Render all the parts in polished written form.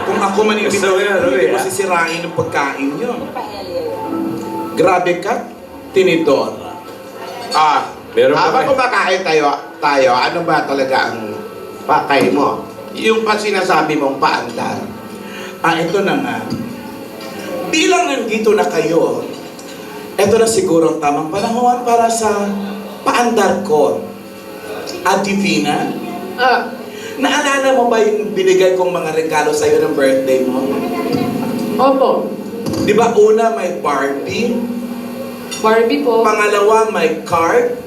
Kung ako man yung hindi mo sisirain ng pagkain yun. Grabe ka, Tinidor. Habang kumakain tayo, ano ba talaga ang pakay mo? Yung pa sinasabi mong paandar. Ito na nga. Bilang nandito na kayo, ito na siguro ang tamang panahon para sa paandar ko. Divina, naalala mo ba yung binigay kong mga regalo sa'yo ng birthday mo? Opo. Di ba una may Barbie? Barbie po. Pangalawa may card?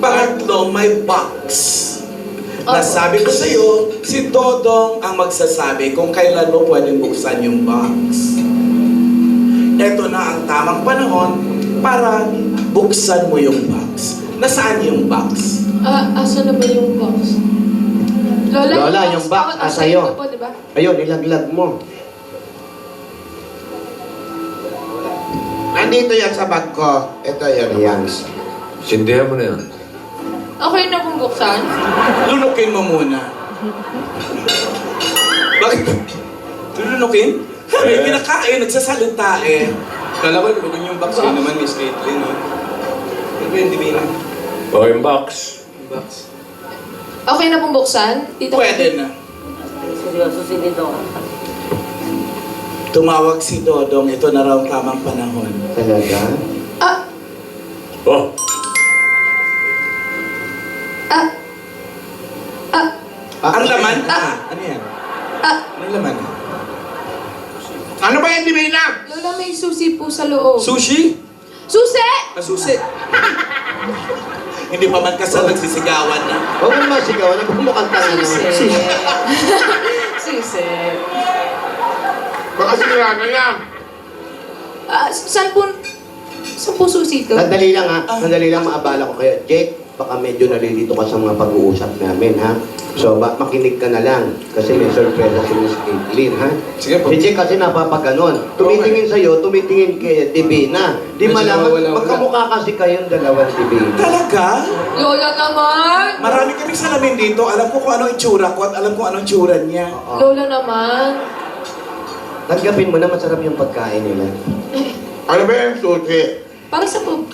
Pangatlo may box. Nasabi ko sa'yo, si Dodong ang magsasabi kung kailan mo pwedeng buksan yung box. Ito na ang tamang panahon para buksan mo yung box. Nasaan yung box? Asa na ba yung box? Lola, yung box, sa'yo. Po, diba? Ayun, ilaglag mo. Nandito yan sa bag ko. Ito yan. Sindihan mo na yan. Okay na kung buksan? Lunukin mo muna. Bakit? Lulunukin? May kinakain, nagsasalita eh. Kala ko, lunukin yung box. Yun naman, Miss Caitlin. Ano ba yung Divina? O, yung box. Box. Okay na pong buksan? Tito? Pwede na. Seryoso si Dito. Tumawag si Dodong, ito na raw ang tamang panahon. Talaga? Oh, Ang laman? Ano yan? Anong laman? Ano ba yan, Divina? Lola, may susi po sa loob. Sushi? Susi! Susi. Hindi pa man kasal, nagsisigawan na. Huwag mo naman sigawan. Nagpumukhang tanga naman. Susi. Baka sinira na yan. Saan po susi to? Sandali lang ha. Sandali lang maabala ko kayo. Jake, baka medyo nalilito ka sa mga pag-uusap namin ha. So, makinig ka na lang. Kasi may surpresa si Miss Caitlin ha. Sige po. Si Jake kasi napapaganon. Tumitingin sa'yo, tumitingin kay Divina. Di Medyo malaman, nawawala-wala. magkamukha kasi kayong dalawang Divina. Talaga? Lola naman! Marami kaming salamin dito. Alam ko kung ano itsura ko at alam ko anong itsura niya. Lola naman. Tanggapin mo na masarap yung pagkain nila. Ano ba yung sushi? Para sa po.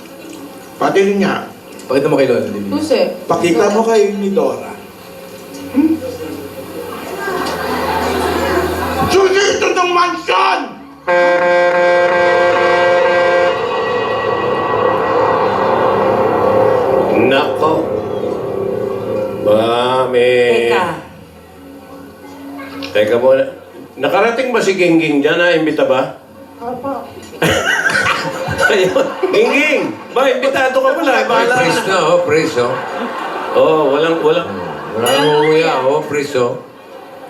Pati rin niya. Pakita mo kay Lola. Divina. Susi. Pakita mo kay ni Dora. Sushi ito ng mansion! nako. Mami. Teka muna. Nakarating ba si Gingging dyan? Imbita ba? Opo. Ayun. Gingging! Ba, imbitado ka pala. Bahala Praise na. na, praise, Walang. Maraming umuya, praise,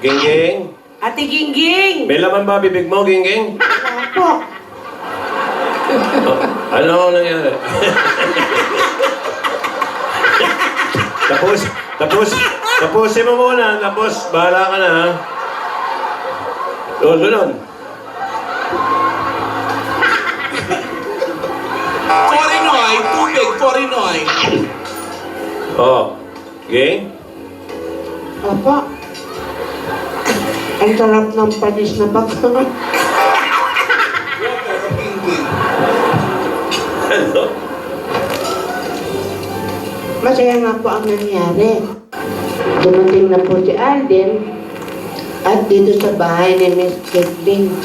Gingging? Ate Gingging! May laman ba bibig mo, Gingging? Opo. Ano ang nangyari? Tapusin mo muna. Tapos, bahala ka na, ha? Doon. Porinoy, tubig, Porinoy. Ging? Opo. Ang sarap ng panis na pagkakas. Ano? Masaya nga po ang nangyari. Dumating na po si Alden at dito sa bahay ni Miss Caitlin.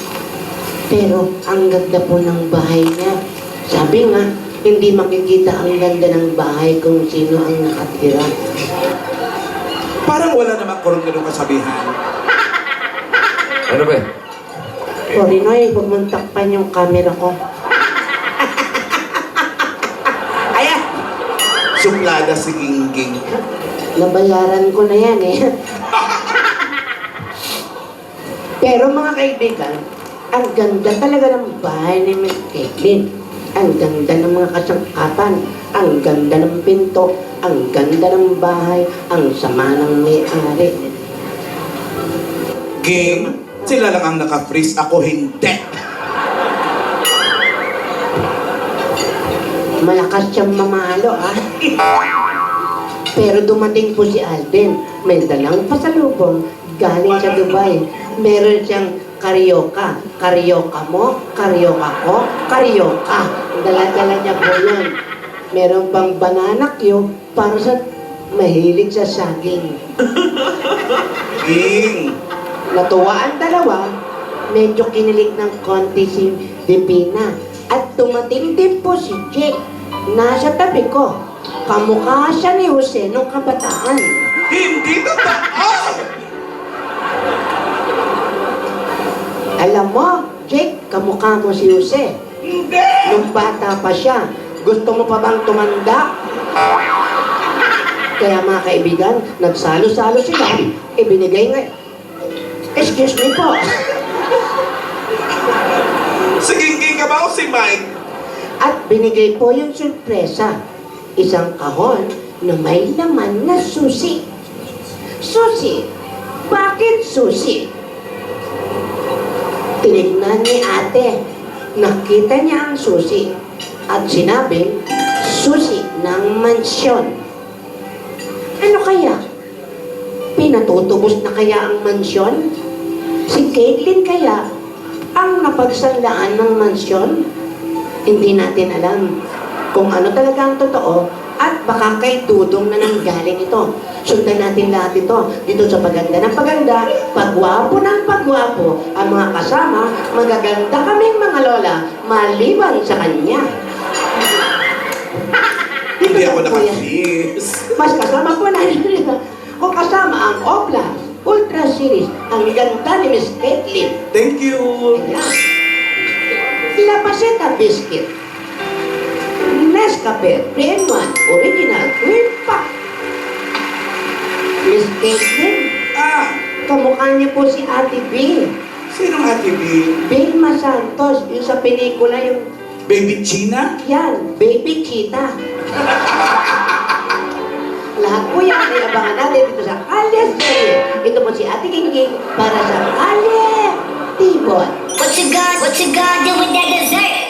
Pero ang ganda po ng bahay niya. Sabi nga, hindi makikita ang ganda ng bahay kung sino ang nakatira. Parang wala namang kurong-kurong kasabihan. Ano ba? Porinoy, pumuntak pa yung camera ko. Ayan! Suplada si Gingging. Nabayaran ko na yan eh. Pero mga kaibigan, ang ganda talaga ng bahay ni Miss Caitlin. Ang ganda ng mga kasangkapan. Ang ganda ng pinto. Ang ganda ng bahay. Ang sama ng may-ari. Ging, sila lang ang naka-freeze, ako hindi. Malakas siyang mamalo, ah. Pero dumating po si Alden, may dalang pasalubong galing sa Dubai. Meron siyang karyoka. Karyoka mo, karyoka ko, karyoka. Dala-dala niya po yun. Meron pang banana cue para sa mahilig sa saging. Ging. Natuwa ang dalawa, medyo kinilig ng konti si Divina. At dumating din po si Jake. Nasa tabi ko. Kamukha siya ni Jose nung kabataan. Hindi totoo! Alam mo, Jake, kamukha mo si Jose. Hindi! Nung bata pa siya, gusto mo pa bang tumanda? Kaya mga kaibigan, nagsalo-salo sila. Ibinigay nga. Excuse me po. Si Gingging ka ba o si Mike? At binigay po yung sorpresa. Isang kahon na may laman na susi. Susi? Bakit susi? Tinignan ni ate. Nakita niya ang susi. At sinabing, susi ng mansyon. Ano kaya? Pinatutubos na kaya ang mansyon? Si Caitlyn kaya ang napagsanlaan ng mansyon? Hindi natin alam kung ano talaga ang totoo at baka kay Dudong na nanggaling ito. Sundan natin lahat ito dito sa Paganda ng Paganda, Pagwapo ng Pagwapo. Ang mga kasama, magaganda kaming mga lola maliban sa kanya. Hindi ako lang po yan. nakakis. Mas kasama po natin kung kasama ang Opla Ultra Series, ang ganda ni Miss Caitlyn. Thank you. Ayan. La Paseta Biscuit. Nescafe 3-in-1 Original Twin Pack. Miss Caitlyn, Ah, kamukha niyo po si Ate B. sinong Ate B? Vilma Santos, yung sa pelikula yung Baby China? yan, Baby Cheetah. Lahat po yan ay abangan natin dito sa Alias Series. Ito po si Ate Gingging para sa Alias Tibon. What you gonna do with that dessert?